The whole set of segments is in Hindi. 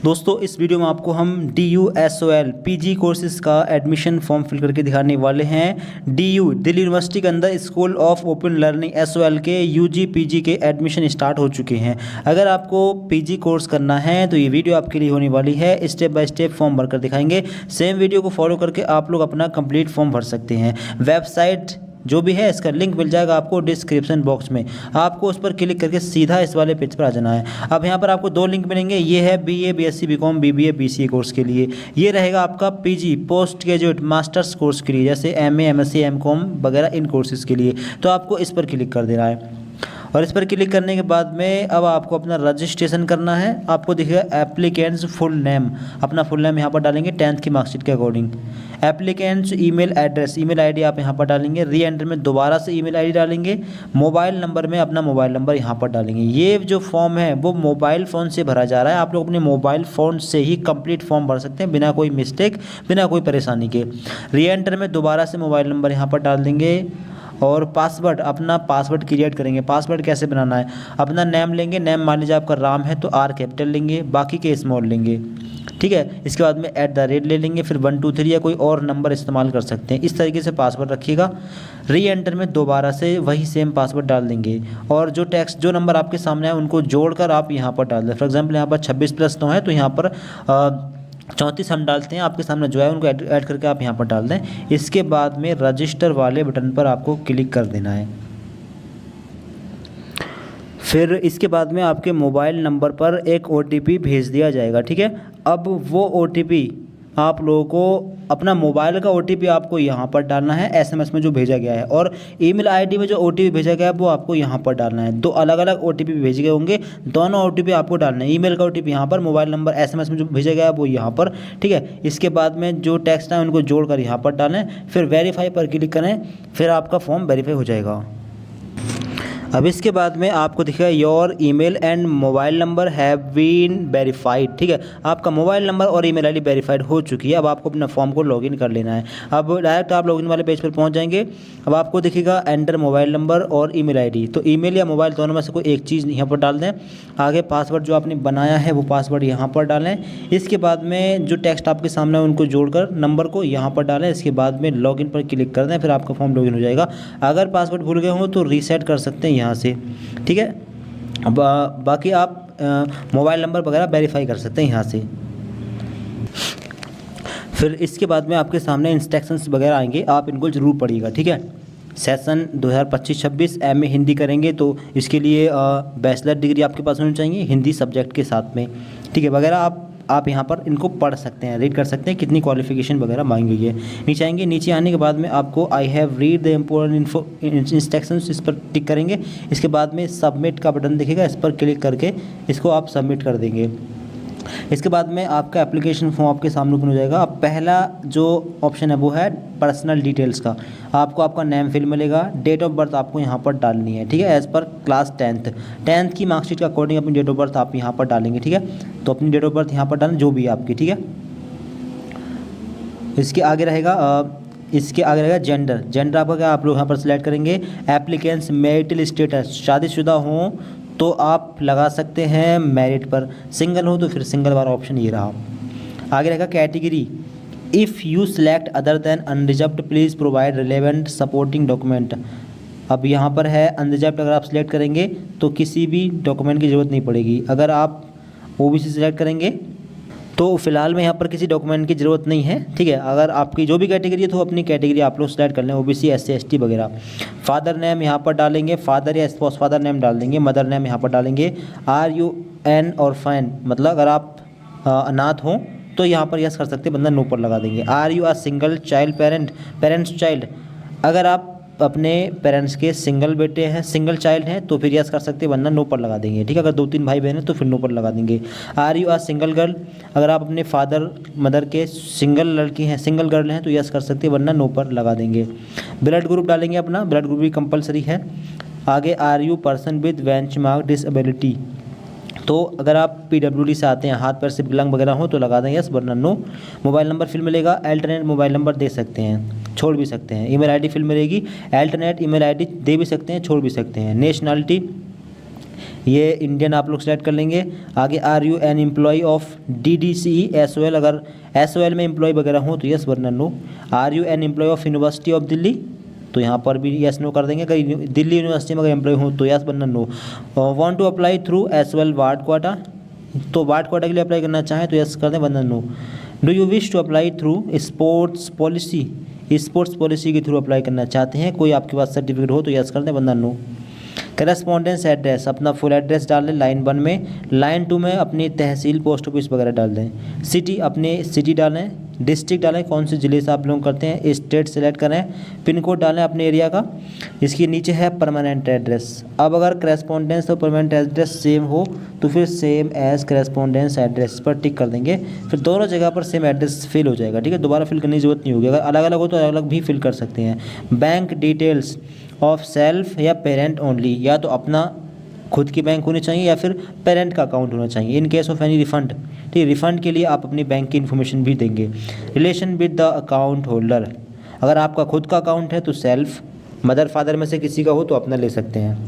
दोस्तों इस वीडियो में आपको हम DUSOL PG कोर्सेज़ का एडमिशन फॉर्म फिल करके दिखाने वाले हैं। DU दिल्ली यूनिवर्सिटी के अंदर school of open learning SOL के UG PG के एडमिशन स्टार्ट हो चुके हैं। अगर आपको PG कोर्स करना है तो ये वीडियो आपके लिए होने वाली है। स्टेप बाय स्टेप फॉर्म भरकर दिखाएंगे। सेम वीडियो को फॉलो करके आप लोग अपना कंप्लीट फॉर्म भर सकते हैं। वेबसाइट जो भी है इसका लिंक मिल जाएगा आपको डिस्क्रिप्शन बॉक्स में। आपको उस पर क्लिक करके सीधा इस वाले पेज पर आ जाना है। अब यहाँ पर आपको दो लिंक मिलेंगे। ये है BA BSc BCom BBA BCA course के लिए, ये रहेगा आपका PG post graduate masters course के लिए, जैसे MA MSc MCom वगैरह इन कोर्सेज़ के लिए। तो आपको इस पर क्लिक कर देना है और इस पर क्लिक करने के बाद में अब आपको अपना रजिस्ट्रेशन करना है। आपको दिखेगा एप्लीकेंट्स फुल नेम, अपना फुल नेम यहाँ पर डालेंगे 10th की मार्कशीट के according. Applicants email address, email ID आप यहाँ पर डालेंगे। री एंटर में दोबारा से ईमेल आईडी डालेंगे। मोबाइल नंबर में अपना मोबाइल नंबर यहाँ पर डालेंगे। ये जो फॉर्म है वो मोबाइल फ़ोन से भरा जा रहा है। आप लोग अपने मोबाइल फ़ोन से ही कंप्लीट फॉर्म भर सकते हैं बिना कोई मिस्टेक, बिना कोई परेशानी के। री एंटर में दोबारा से मोबाइल नंबर यहाँ पर डाल देंगे और पासवर्ड, अपना पासवर्ड क्रिएट करेंगे। पासवर्ड कैसे बनाना है, अपना नेम लेंगे। नेम मान लीजिए आपका राम है तो R कैपिटल लेंगे, बाकी के स्मॉल लेंगे, ठीक है। इसके बाद में @ ले लेंगे, फिर 1 2 3 या कोई और नंबर इस्तेमाल कर सकते हैं। इस तरीके से पासवर्ड रखिएगा। री एंटर में दोबारा से वही सेम पासवर्ड डाल देंगे और जो टेक्स्ट जो नंबर आपके सामने है उनको जोड़कर आप यहाँ पर डाल दें। फॉर एग्जाम्पल यहाँ पर 26+ 9 है तो यहाँ पर 34 हम डालते हैं। आपके सामने जो है उनको ऐड करके आप यहाँ पर डाल दें। इसके बाद में रजिस्टर वाले बटन पर आपको क्लिक कर देना है। फिर इसके बाद में आपके मोबाइल नंबर पर एक OTP भेज दिया जाएगा, ठीक है। अब वो OTP आप लोगों को, अपना मोबाइल का OTP आपको यहाँ पर डालना है SMS में जो भेजा गया है, और ईमेल आईडी में जो OTP भेजा गया है वो आपको यहाँ पर डालना है। दो अलग अलग OTP भेजे गए होंगे, दोनों OTP आपको डालना है। ईमेल का OTP यहाँ पर, मोबाइल नंबर SMS में जो भेजा गया है वो यहाँ पर, ठीक है। इसके बाद में जो टेक्स्ट है उनको जोड़कर यहाँ पर डालें, फिर वेरीफाई पर क्लिक करें, फिर आपका फॉर्म वेरीफाई हो जाएगा। अब इसके बाद में आपको दिखेगा your email and mobile number have been verified, ठीक है। आपका मोबाइल नंबर और ईमेल आईडी वेरीफाइड हो चुकी है। अब आपको अपना फॉर्म को लॉगिन कर लेना है। अब डायरेक्ट आप लॉगिन वाले पेज पर पहुंच जाएंगे। अब आपको दिखेगा एंटर मोबाइल नंबर और ईमेल आईडी, तो ईमेल या मोबाइल दोनों में से कोई एक चीज़ यहाँ पर डाल दें। आगे पासवर्ड जो आपने बनाया है वो पासवर्ड यहाँ पर डालें। इसके बाद में जो टेक्स्ट आपके सामने है उनको जोड़कर नंबर को यहाँ पर डालें। इसके बाद में लॉगिन पर क्लिक कर दें, फिर आपका फॉर्म लॉगिन हो जाएगा। अगर पासवर्ड भूल गए हो तो रीसेट कर सकते हैं यहाँ से, ठीक है। बाकी आप मोबाइल नंबर वगैरह वेरीफाई कर सकते हैं यहाँ से। फिर इसके बाद में आपके सामने इंस्ट्रक्शंस वगैरह आएंगे, आप इनको जरूर पढ़िएगा, ठीक है। सेशन 2025-26 MA हिंदी करेंगे तो इसके लिए बैचलर डिग्री आपके पास होनी चाहिए हिंदी सब्जेक्ट के साथ में, ठीक है। वगैरह आप यहाँ पर इनको पढ़ सकते हैं, रीड कर सकते हैं कितनी क्वालिफिकेशन वगैरह मांगी गई है। नीचे आएंगे, नीचे आने के बाद में आपको I have read the important instructions, इस पर टिक करेंगे। इसके बाद में सबमिट का बटन दिखेगा, इस पर क्लिक करके इसको आप सबमिट कर देंगे। इसके बाद में आपका एप्लीकेशन फॉर्म आपके सामने ओपन हो जाएगा। अब पहला जो ऑप्शन है वो है पर्सनल डिटेल्स का। आपको आपका नेम फिल मिलेगा, डेट ऑफ बर्थ आपको यहाँ पर डालनी है, ठीक है। एज़ पर क्लास 10th की मार्कशीट के अकॉर्डिंग अपनी डेट ऑफ बर्थ आप यहाँ पर डालेंगे, ठीक है। तो अपनी डेट ऑफ बर्थ यहाँ पर डालें जो भी है आपकी, ठीक है। इसके आगे रहेगा जेंडर आपका क्या, आप लोग यहाँ पर सिलेक्ट करेंगे। एप्लीकेंट्स मैरिटल स्टेटस, शादीशुदा हों तो आप लगा सकते हैं मैरिट पर, सिंगल हो तो फिर सिंगल वाला ऑप्शन ये रहा। आगे रहेगा category, if you select other than unreserved please provide relevant supporting document. अब यहाँ पर है अनरिजर्व्ड, अगर आप सिलेक्ट करेंगे तो किसी भी डॉक्यूमेंट की ज़रूरत नहीं पड़ेगी। अगर आप OBC सिलेक्ट करेंगे तो फिलहाल में यहाँ पर किसी डॉक्यूमेंट की ज़रूरत नहीं है, ठीक है। अगर आपकी जो भी कैटेगरी है तो अपनी कैटेगरी आप लोग सेलेक्ट कर लें, OBC SC ST वगैरह। फादर नेम यहाँ पर डालेंगे, फादर या स्पॉस फादर नेम डाल देंगे। मदर नेम यहाँ पर डालेंगे। RUN और फैन, मतलब अगर आप अनाथ हों तो यहाँ पर यस कर सकते हैं, बंदा नो पर लगा देंगे। RU a single child parents child, अगर आप अपने पेरेंट्स के सिंगल बेटे हैं, सिंगल चाइल्ड हैं तो फिर यस कर सकते हैं, वरना नो पर लगा देंगे, ठीक है। अगर 2-3 भाई बहन हैं तो फिर नो पर लगा देंगे। RU अ सिंगल गर्ल, अगर आप अपने फादर मदर के सिंगल लड़की हैं, सिंगल गर्ल हैं तो यस कर सकते हैं, वरना नो पर लगा देंगे। ब्लड ग्रुप डालेंगे, अपना ब्लड ग्रुप भी कंपलसरी है। आगे RU person with benchmark disability, तो अगर आप PWD से आते हैं, हाथ पैर से विकलांग वगैरह हो तो लगा दें यस, वरना नो। मोबाइल नंबर फिल मिलेगा, अल्टरनेट मोबाइल नंबर दे सकते हैं, छोड़ भी सकते हैं। ईमेल आईडी फिल मिलेगी, अल्टरनेट ईमेल आईडी दे भी सकते हैं, छोड़ भी सकते हैं। नेशनलिटी ये इंडियन आप लोग सेलेक्ट कर लेंगे। आगे are you an employ of DDCE-SOL, अगर SOL में एम्प्लॉय वगैरह हो तो यस वरना no. Are you an employ of university of Delhi, तो यहाँ पर भी यस नो कर देंगे। अगर दिल्ली यूनिवर्सिटी में अगर एम्प्लॉय हो तो यस वरना no. Want to apply through SOL ward quota, तो वार्ड क्वाटा के लिए अप्लाई करना चाहें तो यस कर दें वरना no. Do you wish to apply through sports policy, sports policy के थ्रू अप्लाई करना चाहते हैं, कोई आपके पास सर्टिफिकेट हो तो यस कर दें वरना नो। करस्पॉन्डेंस एड्रेस, अपना फुल एड्रेस डाल दें लाइन 1 में। लाइन 2 में अपनी तहसील, पोस्ट ऑफिस वगैरह डाल दें। सिटी, अपने सिटी डालें। डिस्ट्रिक्ट डालें, कौन से ज़िले से आप लोग करते हैं। स्टेट सेलेक्ट करें। पिन कोड डालें अपने एरिया का। इसके नीचे है परमानेंट एड्रेस। अब अगर करस्पॉन्डेंस और परमानेंट एड्रेस सेम हो तो फिर सेम एज करस्पॉन्डेंस एड्रेस पर टिक कर देंगे। फिर दोनों जगह पर सेम एड्रेस फिल हो जाएगा, ठीक है। दोबारा फिल करने की जरूरत नहीं होगी। अगर अलग अलग हो तो अलग अलग भी फिल कर सकते हैं। बैंक डिटेल्स ऑफ सेल्फ या पेरेंट ओनली, या तो अपना खुद की बैंक होनी चाहिए या फिर पेरेंट का अकाउंट होना चाहिए। In case of any refund, ठीक है, रिफंड के लिए आप अपनी बैंक की इन्फॉर्मेशन भी देंगे। Relation with the account holder, अगर आपका खुद का अकाउंट है तो सेल्फ, मदर फादर में से किसी का हो तो अपना ले सकते हैं।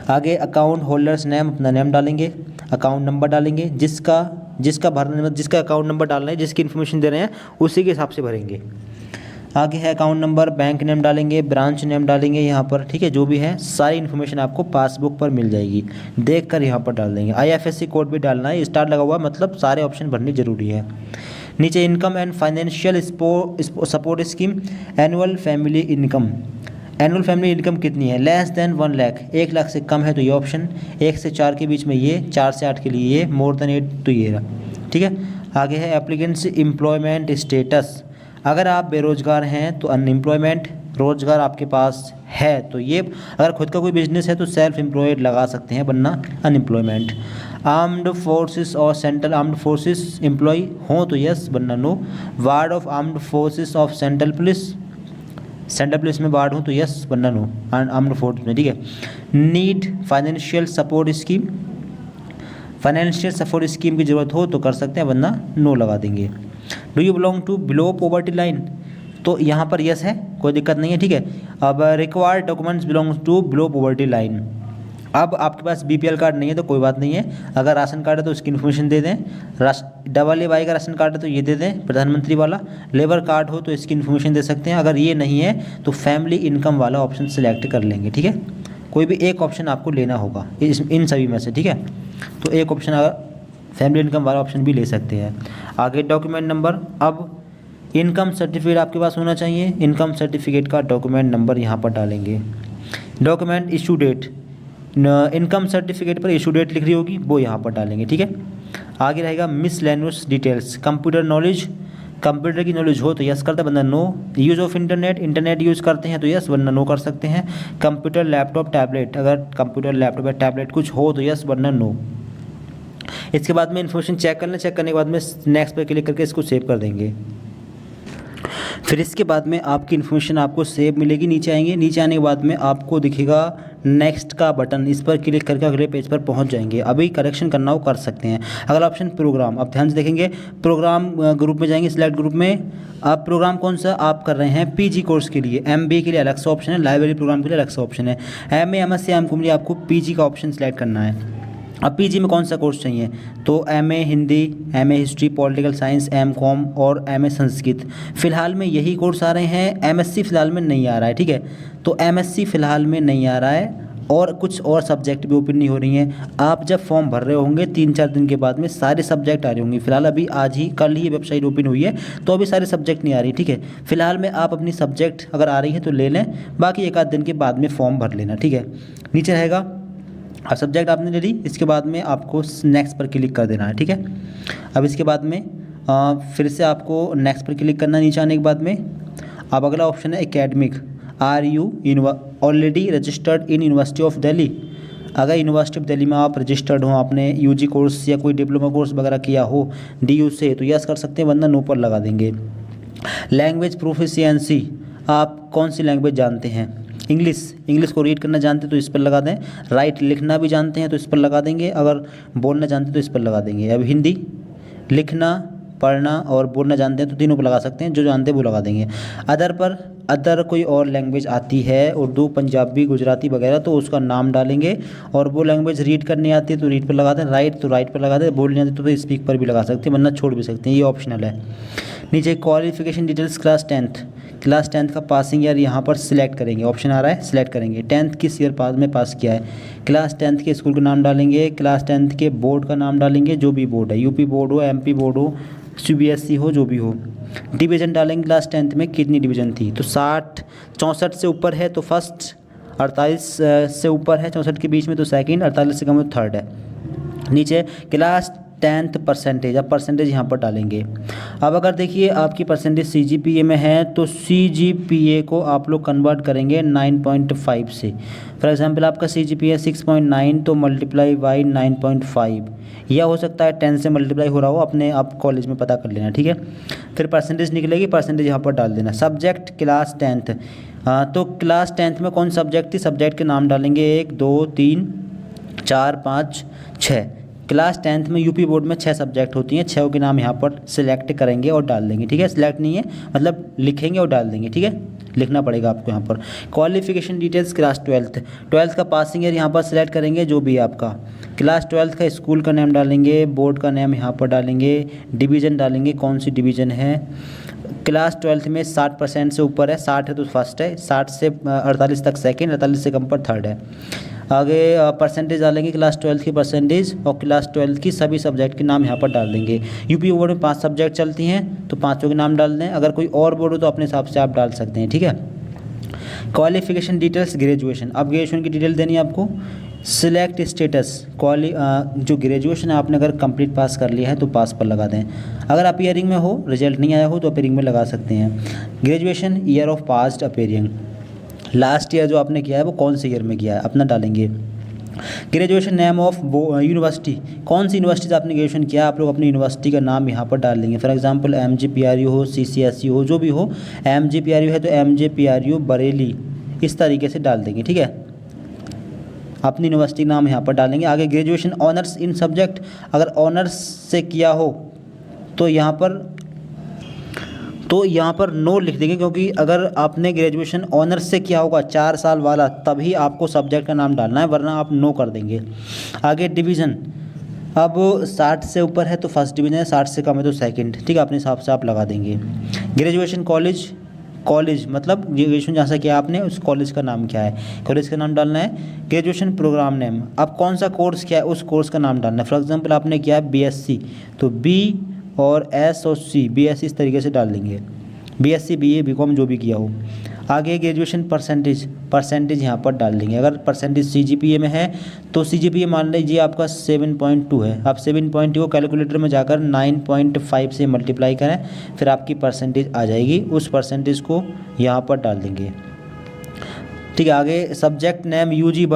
आगे अकाउंट होल्डर्स नेम, अपना नेम डालेंगे। अकाउंट नंबर डालेंगे, जिसका भरना, जिसका अकाउंट नंबर डालना है, जिसकी इन्फॉर्मेशन दे रहे हैं उसी के हिसाब से भरेंगे। आगे है अकाउंट नंबर, बैंक नेम डालेंगे, ब्रांच नेम डालेंगे यहाँ पर, ठीक है। जो भी है सारी इन्फॉर्मेशन आपको पासबुक पर मिल जाएगी, देखकर यहाँ पर डाल देंगे। IFSC कोड भी डालना है, स्टार लगा हुआ, मतलब सारे ऑप्शन भरने जरूरी है। नीचे income and financial support scheme, annual family income, annual family income कितनी है, लेस देन 1 लाख, 1 लाख से कम है तो ये ऑप्शन, 1 से 4 के बीच में ये, 4 से 8 के लिए ये, मोर देन 8 तो ये रहा, ठीक है। आगे है एप्लीकेंट्स एम्प्लॉयमेंट स्टेटस, अगर आप बेरोजगार हैं तो अनएम्प्लॉयमेंट, रोजगार आपके पास है तो ये, अगर खुद का कोई बिजनेस है तो सेल्फ एम्प्लॉयड लगा सकते हैं, वरना अनएम्प्लॉयमेंट। आर्म्ड फोर्सेस और सेंट्रल आर्म्ड फोर्सेस एम्प्लॉय हो तो यस वरना no. Ward of armed forces of central police, central police में वार्ड हो तो यस वरना नो, आर्म्ड फोर्स में, ठीक है। Need financial support scheme, financial support scheme की ज़रूरत हो तो कर सकते हैं, वरना नो लगा देंगे। Do you belong to below poverty line, तो यहाँ पर यस है, कोई दिक्कत नहीं है, ठीक है। अब required documents belongs to below poverty line, अब आपके पास BPL कार्ड नहीं है तो कोई बात नहीं है, अगर राशन कार्ड है तो उसकी इन्फॉर्मेशन दे दें। AA का राशन कार्ड है तो ये दे दें, प्रधानमंत्री वाला। लेबर कार्ड हो तो इसकी इन्फॉर्मेशन दे सकते हैं। अगर ये नहीं है तो फैमिली इनकम वाला ऑप्शन सेलेक्ट कर लेंगे, ठीक है। कोई भी एक ऑप्शन आपको लेना होगा इन सभी में से, ठीक है। तो एक ऑप्शन अगर फैमिली इनकम वाला ऑप्शन भी ले सकते हैं। आगे डॉक्यूमेंट नंबर, अब इनकम सर्टिफिकेट आपके पास होना चाहिए, इनकम सर्टिफिकेट का डॉक्यूमेंट नंबर यहाँ पर डालेंगे। Document issue date, income certificate पर इशू डेट लिख रही होगी वो यहाँ पर डालेंगे, ठीक है। आगे रहेगा miscellaneous details, computer knowledge, computer की नॉलेज हो तो यस करते हैं, वरना no. Use of internet use करते हैं तो यस, वरना नो कर सकते हैं। कंप्यूटर लैपटॉप टैबलेट, अगर कंप्यूटर लैपटॉप या टैबलेट कुछ हो तो यस, वरना नो। इसके बाद में इन्फॉर्मेशन चेक कर लें, चेक करने के बाद में नेक्स्ट पर क्लिक करके इसको सेव कर देंगे। फिर इसके बाद में आपकी इन्फॉर्मेशन आपको सेव मिलेगी। नीचे आएंगे, नीचे आने के बाद में आपको दिखेगा नेक्स्ट का बटन, इस पर क्लिक करके अगले पेज पर पहुंच जाएंगे। अभी करेक्शन करना हो कर सकते हैं। अगला ऑप्शन प्रोग्राम, अब ध्यान से देखेंगे, प्रोग्राम ग्रुप में जाएंगे, सिलेक्ट ग्रुप में। आप प्रोग्राम कौन सा आप कर रहे हैं, PG कोर्स के लिए, MBA के लिए अलग से ऑप्शन है, लाइब्रेरी प्रोग्राम के लिए अलग से ऑप्शन है। MA MSc MCOM के लिए आपको PG का ऑप्शन सेलेक्ट करना है। अब PG में कौन सा कोर्स चाहिए, तो MA Hindi, MA history, political science, MCOM और MA संस्कृत। फ़िलहाल में यही कोर्स आ रहे हैं। MSc फ़िलहाल में नहीं आ रहा है, ठीक है। तो MSc फ़िलहाल में नहीं आ रहा है, और कुछ और सब्जेक्ट भी ओपन नहीं हो रही हैं। आप जब फॉर्म भर रहे होंगे 3-4 दिन के बाद में सारे सब्जेक्ट आ रहे होंगे। फिलहाल अभी आज ही कल ही वेबसाइट ओपन हुई है तो अभी सारे सब्जेक्ट नहीं आ रही, ठीक है। फिलहाल में आप अपनी सब्जेक्ट अगर आ रही है तो ले लें, बाकी 1-8 दिन के बाद में फॉर्म भर लेना, ठीक है। नीचे रहेगा, अब सब्जेक्ट आपने ले ली, इसके बाद में आपको नेक्स्ट पर क्लिक कर देना है, ठीक है। अब इसके बाद में फिर से आपको नेक्स्ट पर क्लिक करना, नीचे आने के बाद में अब अगला ऑप्शन है academic. Are you already registered in university of Delhi, अगर यूनिवर्सिटी ऑफ दिल्ली में आप रजिस्टर्ड हो, आपने UG कोर्स या कोई डिप्लोमा कोर्स वगैरह किया हो DU से, तो यस कर सकते हैं, वरना नो पर लगा देंगे। लैंग्वेज प्रोफिशिएंसी, आप कौन सी लैंग्वेज जानते हैं, इंग्लिश को रीड करना जानते हैं तो इस पर लगा दें। राइट लिखना भी जानते हैं तो इस पर लगा देंगे, अगर बोलना जानते हैं तो इस पर लगा देंगे। अब हिंदी लिखना पढ़ना और बोलना जानते हैं तो तीनों पर लगा सकते हैं, जो जानते हैं वो लगा देंगे। अदर पर अदर कोई और लैंग्वेज आती है, उर्दू, पंजाबी, गुजराती वगैरह, तो उसका नाम डालेंगे। और वो लैंग्वेज रीड करनी आती है तो रीड पर लगा दें, राइट तो राइट पर लगा दें, बोलनी आती है तो स्पीक पर भी लगा सकते हैं, वरना छोड़ भी सकते हैं, ये ऑप्शनल है। नीचे क्वालिफिकेशन डिटेल्स क्लास 10th का पासिंग ईयर यहाँ पर सिलेक्ट करेंगे, ऑप्शन आ रहा है सिलेक्ट करेंगे। 10th किस ईयर में पास किया है, क्लास 10th के स्कूल का नाम डालेंगे, क्लास 10th के बोर्ड का नाम डालेंगे, जो भी बोर्ड है, यूपी बोर्ड हो, एमपी बोर्ड हो, सीबीएसई हो, जो भी हो। डिवीज़न डालेंगे, क्लास 10th में कितनी डिवीज़न थी, तो 64 से ऊपर है तो फर्स्ट, 48 से ऊपर है 64 के बीच में तो सेकंड, 48 से कम है तो थर्ड है। नीचे क्लास 10th परसेंटेज, अब परसेंटेज यहाँ पर डालेंगे। अब अगर देखिए आपकी परसेंटेज CGPA में है तो CGPA को आप लोग कन्वर्ट करेंगे 9.5 से। फॉर एग्जांपल आपका CGPA 6.9 तो मल्टीप्लाई बाई 9.5, या हो सकता है 10 से मल्टीप्लाई हो रहा हो, अपने आप कॉलेज में पता कर लेना, ठीक है। फिर परसेंटेज निकलेगी, परसेंटेज यहाँ पर डाल देना। सब्जेक्ट क्लास 10th, तो क्लास 10th में कौन सब्जेक्ट थी, सब्जेक्ट के नाम डालेंगे 1 2 3 4 5 6। क्लास 10th में यूपी बोर्ड में 6 सब्जेक्ट होती हैं, 6 के नाम यहाँ पर सिलेक्ट करेंगे और डाल देंगे, ठीक है। सिलेक्ट नहीं है मतलब लिखेंगे और डाल देंगे, ठीक है, लिखना पड़ेगा आपको यहाँ पर। क्वालिफिकेशन डिटेल्स क्लास 12th का पासिंग ईयर यहाँ पर सिलेक्ट करेंगे, जो भी आपका। क्लास 12th का स्कूल का नेम डालेंगे, बोर्ड का नेम यहाँ पर डालेंगे, डिवीज़न डालेंगे, कौन सी डिवीज़न है। क्लास 12th में 60% से ऊपर है, 60 है तो फर्स्ट है, 60 से 48 तक सेकेंड, 48 से कम पर थर्ड है। आगे परसेंटेज डालेंगे, क्लास 12th की परसेंटेज और क्लास 12th की सभी सब्जेक्ट के नाम यहाँ पर डाल देंगे। यूपी बोर्ड में 5 सब्जेक्ट चलती हैं तो 5 के नाम डाल दें, अगर कोई और बोर्ड हो तो अपने हिसाब से आप डाल सकते हैं, ठीक है। क्वालिफिकेशन डिटेल्स ग्रेजुएशन, अब ग्रेजुएशन की डिटेल देनी है आपको। सिलेक्ट स्टेटस, जो ग्रेजुएशन है आपने अगर कंप्लीट पास कर लिया है तो पास पर लगा दें। अगर अपीयरिंग में हो, रिजल्ट नहीं आया हो तो अपीयरिंग में लगा सकते हैं। Graduation year of past appearing, last year जो आपने किया है वो कौन से ईयर में किया है अपना डालेंगे। ग्रेजुएशन नेम ऑफ यूनिवर्सिटी, कौन सी यूनिवर्सिटी से आपने ग्रेजुएशन किया है, आप लोग अपनी यूनिवर्सिटी का नाम यहाँ पर डाल देंगे। फॉर एग्जांपल MGPRU हो, CCSE हो, जो भी हो। MGPRU है तो MGPRU बरेली, इस तरीके से डाल देंगे, ठीक है। अपनी यूनिवर्सिटी नाम यहाँ पर डालेंगे। आगे ग्रेजुएशन ऑनर्स इन सब्जेक्ट, अगर ऑनर्स से किया हो तो यहाँ पर नो लिख देंगे, क्योंकि अगर आपने ग्रेजुएशन ऑनर्स से किया होगा 4 साल वाला तभी आपको सब्जेक्ट का नाम डालना है, वरना आप नो कर देंगे। आगे डिवीज़न, अब 60 से ऊपर है तो फर्स्ट डिवीज़न है, 60 से कम है तो सेकंड, ठीक है, अपने हिसाब से आप लगा देंगे। ग्रेजुएशन कॉलेज मतलब ग्रेजुएशन जहाँ से किया आपने उस कॉलेज का नाम क्या है, कॉलेज का नाम डालना है। ग्रेजुएशन प्रोग्राम नेम, अब कौन सा कोर्स किया है उस कोर्स का नाम डालना है। फॉर एग्जांपल आपने किया है BSc तो B और S और C, BSc इस तरीके से डाल देंगे, BSc BA BCom जो भी किया हो। आगे ग्रेजुएशन परसेंटेज यहाँ पर डाल देंगे। अगर परसेंटेज CGPA में है तो CGPA मान लीजिए आपका 7.2 है, आप 7.2 को कैलकुलेटर में जाकर 9.5 से मल्टीप्लाई करें, फिर आपकी परसेंटेज आ जाएगी, उस परसेंटेज को यहाँ पर डाल देंगे, ठीक है। आगे सब्जेक्ट नेम UG,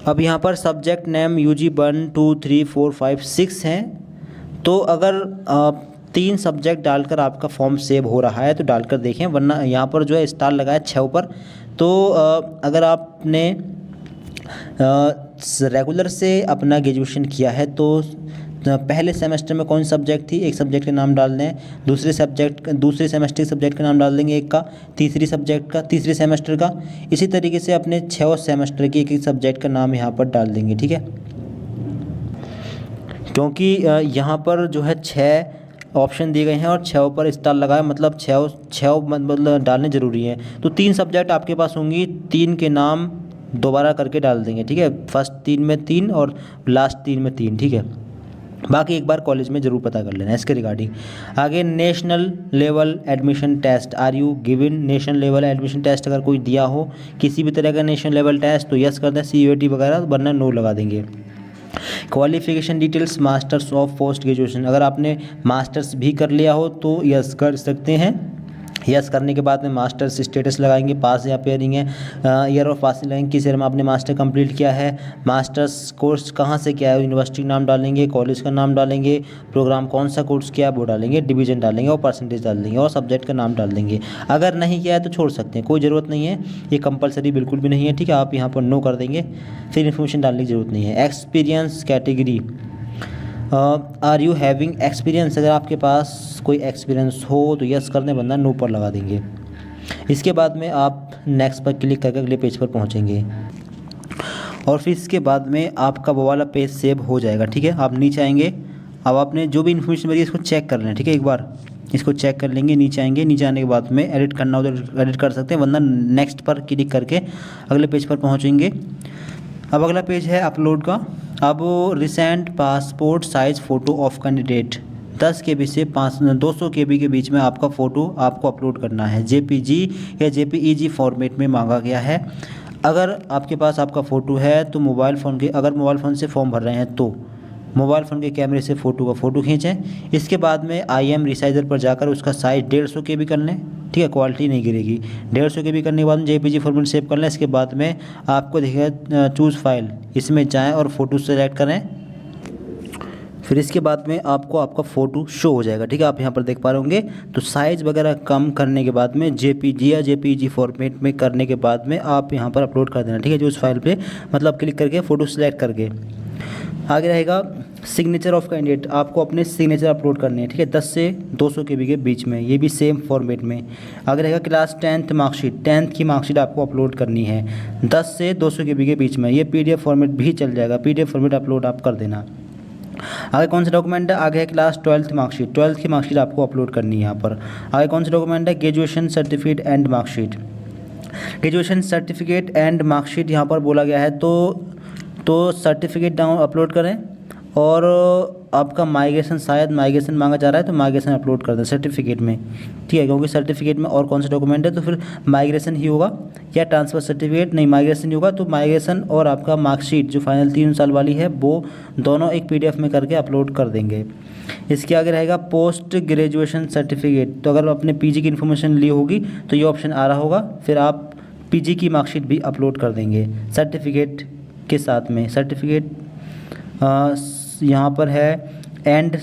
अब यहाँ पर सब्जेक्ट नेम UG 1 2 3 4 5 6 हैं, तो अगर 3 सब्जेक्ट डालकर आपका फॉर्म सेव हो रहा है तो डालकर देखें, वरना यहाँ पर जो है स्टार लगा है 6 ऊपर। तो अगर आपने रेगुलर से अपना ग्रेजुएशन किया है तो पहले सेमेस्टर में कौन सी सब्जेक्ट थी, एक सब्जेक्ट का नाम डाल दें। दूसरे सेमेस्टर के सब्जेक्ट का नाम डाल देंगे एक का, तीसरे सेमेस्टर का। इसी तरीके से अपने 6 सेमेस्टर की एक सब्जेक्ट का नाम यहाँ पर डाल देंगे, ठीक है। क्योंकि यहाँ पर जो है 6 ऑप्शन दिए गए हैं और 6 पर स्टार लगा है, मतलब 6 मतलब डालने ज़रूरी है। तो 3 सब्जेक्ट आपके पास होंगी, 3 के नाम दोबारा करके डाल देंगे, ठीक है। फर्स्ट 3 में 3 और लास्ट 3 में 3, ठीक है। बाकी एक बार कॉलेज में ज़रूर पता कर लेना इसके रिगार्डिंग। आगे national level admission test, are you given national level admission test, अगर कोई दिया हो किसी भी तरह का नेशनल लेवल टेस्ट तो यस कर दें, CUET वगैरह, वरना नो लगा देंगे। Qualification details masters of post graduation, अगर आपने मास्टर्स भी कर लिया हो तो यस कर सकते हैं। यस करने के बाद में मास्टर्स स्टेटस लगाएंगे, पास या पेयरिंग है, ईयर ऑफ पासिंग लगाएंगे, किस ईयर में आपने मास्टर कंप्लीट किया है, मास्टर्स कोर्स कहाँ से किया है, यूनिवर्सिटी का नाम डालेंगे, कॉलेज का नाम डालेंगे, प्रोग्राम कौन सा कोर्स किया है वो डालेंगे, डिवीज़न डालेंगे और परसेंटेज डाल देंगे और सब्जेक्ट का नाम डाल देंगे। अगर नहीं किया है तो छोड़ सकते हैं, कोई ज़रूरत नहीं है, ये कंपलसरी बिल्कुल भी नहीं है, ठीक है। आप यहाँ पर नो कर देंगे, फिर इन्फॉर्मेशन डालने की ज़रूरत नहीं है। Experience category, are you having experience, अगर आपके पास कोई एक्सपीरियंस हो तो यस कर दें, वरना नो पर लगा देंगे। इसके बाद में आप नेक्स्ट पर क्लिक करके अगले पेज पर पहुंचेंगे और फिर इसके बाद में आपका वो वाला पेज सेव हो जाएगा। ठीक है, आप नीचे आएंगे, अब आपने जो भी इन्फॉर्मेशन भरी है इसको चेक कर लें। ठीक है, एक बार इसको चेक कर लेंगे, नीचे आएंगे, नीचे आने के बाद में एडिट करना हो तो एडिट कर सकते हैं, वरना नेक्स्ट पर क्लिक करके अगले पेज पर पहुंचेंगे। अब अगला पेज है अपलोड का। अब recent passport size photo of candidate 10 KB से 200 KB के बीच में आपका फ़ोटो आपको अपलोड करना है। JPG या JPEG फॉर्मेट में मांगा गया है। अगर आपके पास आपका फ़ोटो है तो अगर मोबाइल फ़ोन से फॉर्म भर रहे हैं तो मोबाइल फ़ोन के कैमरे से फ़ोटो का फ़ोटो खींचें। इसके बाद में IM रिसाइजर पर जाकर उसका साइज़ 150 KB कर लें। ठीक है, क्वालिटी नहीं गिरेगी। 150 KB करने के बाद में JPG फॉर्मेट सेव कर लें। इसके बाद में आपको दिखेगा चूज़ फाइल, इसमें जाएँ और फ़ोटो सेलेक्ट करें। फिर इसके बाद में आपको आपका फ़ोटो शो हो जाएगा। ठीक है, आप यहाँ पर देख पा रहे होंगे। तो साइज़ वगैरह कम करने के बाद में JPG या JPEG फॉर्मेट में करने के बाद में आप यहाँ पर अपलोड कर देना। ठीक है, जो उस फाइल पे मतलब क्लिक करके फ़ोटो सेलेक्ट करके आगे रहेगा सिग्नेचर ऑफ कैंडिडेट, आपको अपने सिग्नेचर अपलोड करने हैं। ठीक है, 10 से 200 KB के बीच में, ये भी सेम फॉर्मेट में। आगे रहेगा क्लास 10th मार्कशीट, 10th की मार्कशीट आपको अपलोड करनी है 10 से 200 KB के बीच में। ये PDF फॉर्मेट भी चल जाएगा, PDF फॉर्मेट अपलोड आप कर देना। आगे कौन सा डॉक्यूमेंट है, आगे है क्लास 12th मार्कशीट, 12th की मार्कशीट आपको अपलोड करनी है यहाँ पर। आगे कौन सा डॉक्यूमेंट है, graduation certificate and marksheet, graduation certificate and marksheet यहाँ पर बोला गया है तो सर्टिफिकेट डाउन अपलोड करें। और आपका माइग्रेशन, शायद माइग्रेशन मांगा जा रहा है तो माइग्रेशन अपलोड कर दें सर्टिफिकेट में। ठीक है, क्योंकि सर्टिफिकेट में और कौन सा डॉक्यूमेंट है तो फिर माइग्रेशन ही होगा, या ट्रांसफ़र सर्टिफिकेट, नहीं माइग्रेशन ही होगा। तो माइग्रेशन और आपका मार्कशीट जो फाइनल 3 साल वाली है वो दोनों एक PDF में करके अपलोड कर देंगे। इसके आगे रहेगा पोस्ट ग्रेजुएशन सर्टिफिकेट, तो अगर आपने PG की इन्फॉर्मेशन ली होगी तो ये ऑप्शन आ रहा होगा, फिर आप PG की मार्कशीट भी अपलोड कर देंगे सर्टिफिकेट के साथ में। सर्टिफिकेट यहाँ पर है and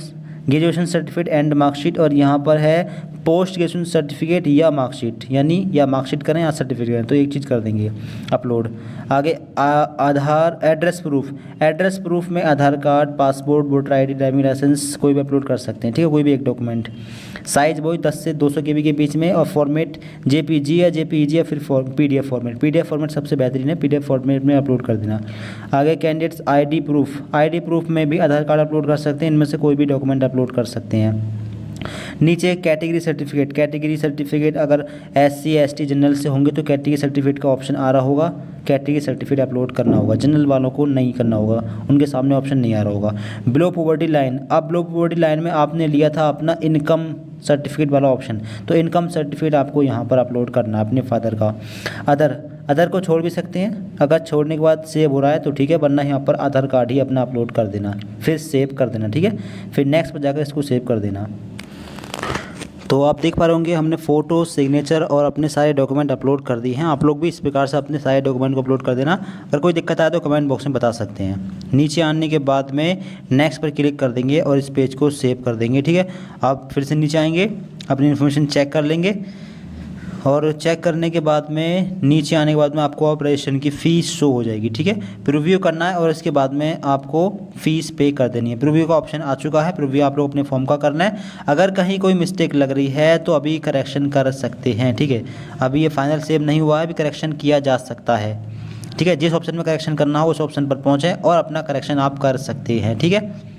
graduation certificate and marksheet, और यहाँ पर है पोस्ट ग्रेजुएशन सर्टिफिकेट या मार्कशीट, यानी या मार्कशीट करें या सर्टिफिकेट करें, तो एक चीज़ कर देंगे अपलोड। आगे Aadhaar address proof, address proof में Aadhaar card, passport, voter ID, driving license कोई भी अपलोड कर सकते हैं। ठीक है, कोई भी एक डॉक्यूमेंट। साइज़ वही 10 से 200 KB के बीच में, और फॉर्मेट JPG या JPEG या फिर PDF फॉर्मेट। PDF फॉर्मेट सबसे बेहतरीन है, PDF फॉर्मेट में अपलोड कर देना। आगे candidates ID proof, ID proof में भी आधार कार्ड अपलोड कर सकते हैं, इनमें से कोई भी डॉक्यूमेंट अपलोड कर सकते हैं। नीचे कैटेगरी सर्टिफिकेट, कैटेगरी सर्टिफिकेट अगर SC ST जनरल से होंगे तो कैटेगरी सर्टिफिकेट का ऑप्शन आ रहा होगा, कैटेगरी सर्टिफिकेट अपलोड करना होगा। जनरल वालों को नहीं करना होगा, उनके सामने ऑप्शन नहीं आ रहा होगा। बिलो पॉवर्टी लाइन, अब बिलो पॉवर्टी लाइन में आपने लिया था अपना इनकम सर्टिफिकेट वाला ऑप्शन, तो इनकम सर्टिफिकेट आपको यहाँ पर अपलोड करना है अपने फादर का। अदर को छोड़ भी सकते हैं, अगर छोड़ने के बाद सेव हो रहा है तो ठीक है, वरना यहाँ पर आधार कार्ड ही अपना अपलोड कर देना, फिर सेव कर देना। ठीक है, फिर नेक्स्ट पर जाकर इसको सेव कर देना। तो आप देख पा रहे होंगे हमने फ़ोटो, सिग्नेचर और अपने सारे डॉक्यूमेंट अपलोड कर दिए हैं। आप लोग भी इस प्रकार से अपने सारे डॉक्यूमेंट को अपलोड कर देना। अगर कोई दिक्कत आए तो कमेंट बॉक्स में बता सकते हैं। नीचे आने के बाद में नेक्स्ट पर क्लिक कर देंगे और इस पेज को सेव कर देंगे। ठीक है, आप फिर से नीचे आएंगे, अपनी इन्फॉर्मेशन चेक कर लेंगे, और चेक करने के बाद में नीचे आने के बाद में आपको आप रजिस्ट्रेशन की फ़ीस शो हो जाएगी। ठीक है, प्रीव्यू करना है और इसके बाद में आपको फ़ीस पे कर देनी है। प्रीव्यू का ऑप्शन आ चुका है, प्रीव्यू आप लोग अपने फॉर्म का करना है। अगर कहीं कोई मिस्टेक लग रही है तो अभी करेक्शन कर सकते हैं। ठीक है, अभी ये फाइनल सेव नहीं हुआ है, अभी करेक्शन किया जा सकता है। ठीक है, जिस ऑप्शन में करेक्शन करना हो उस ऑप्शन पर पहुँचें और अपना करेक्शन आप कर सकते हैं। ठीक है,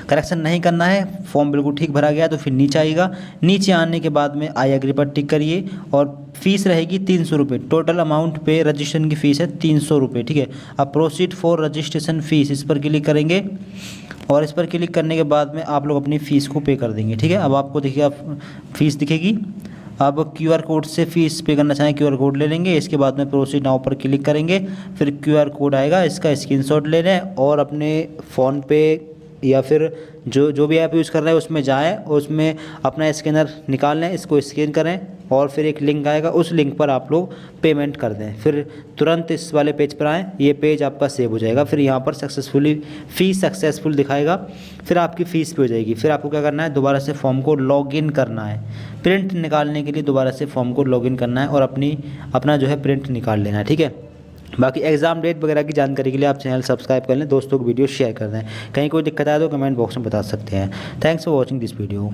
करेक्शन नहीं करना है, फॉर्म बिल्कुल ठीक भरा गया तो फिर नीचे आएगा। नीचे आने के बाद में आई एग्री पर टिक करिए और फीस रहेगी 300 रुपये। टोटल अमाउंट पे रजिस्ट्रेशन की फ़ीस है 300 रुपये। ठीक है, अब प्रोसीड फॉर रजिस्ट्रेशन फ़ीस इस पर क्लिक करेंगे और इस पर क्लिक करने के बाद में आप लोग अपनी फ़ीस को पे कर देंगे। ठीक है, अब आपको देखिए फ़ीस दिखेगी। अब QR कोड से फ़ीस पे करना चाहें QR कोड ले लेंगे। इसके बाद में प्रोसीड नाउ पर क्लिक करेंगे, फिर QR कोड आएगा, इसका स्क्रीनशॉट ले लें और अपने फ़ोन पे या फिर जो भी ऐप यूज़ कर रहे हैं उसमें जाएं और उसमें अपना स्कैनर निकाल लें, इसको स्कैन करें और फिर एक लिंक आएगा, उस लिंक पर आप लोग पेमेंट कर दें। फिर तुरंत इस वाले पेज पर आएँ, ये पेज आपका सेव हो जाएगा। फिर यहाँ पर फ़ीस सक्सेसफुल दिखाएगा, फिर आपकी फ़ीस पे हो जाएगी। फिर आपको क्या करना है, दोबारा से फॉर्म को लॉगिन करना है। प्रिंट निकालने के लिए दोबारा से फॉर्म को लॉगिन करना है और अपना जो है प्रिंट निकाल लेना है। ठीक है, बाकी एग्ज़ाम डेट वगैरह की जानकारी के लिए आप चैनल सब्सक्राइब कर लें, दोस्तों को वीडियो शेयर कर दें। कहीं कोई दिक्कत आए तो कमेंट बॉक्स में बता सकते हैं। Thanks for watching this video.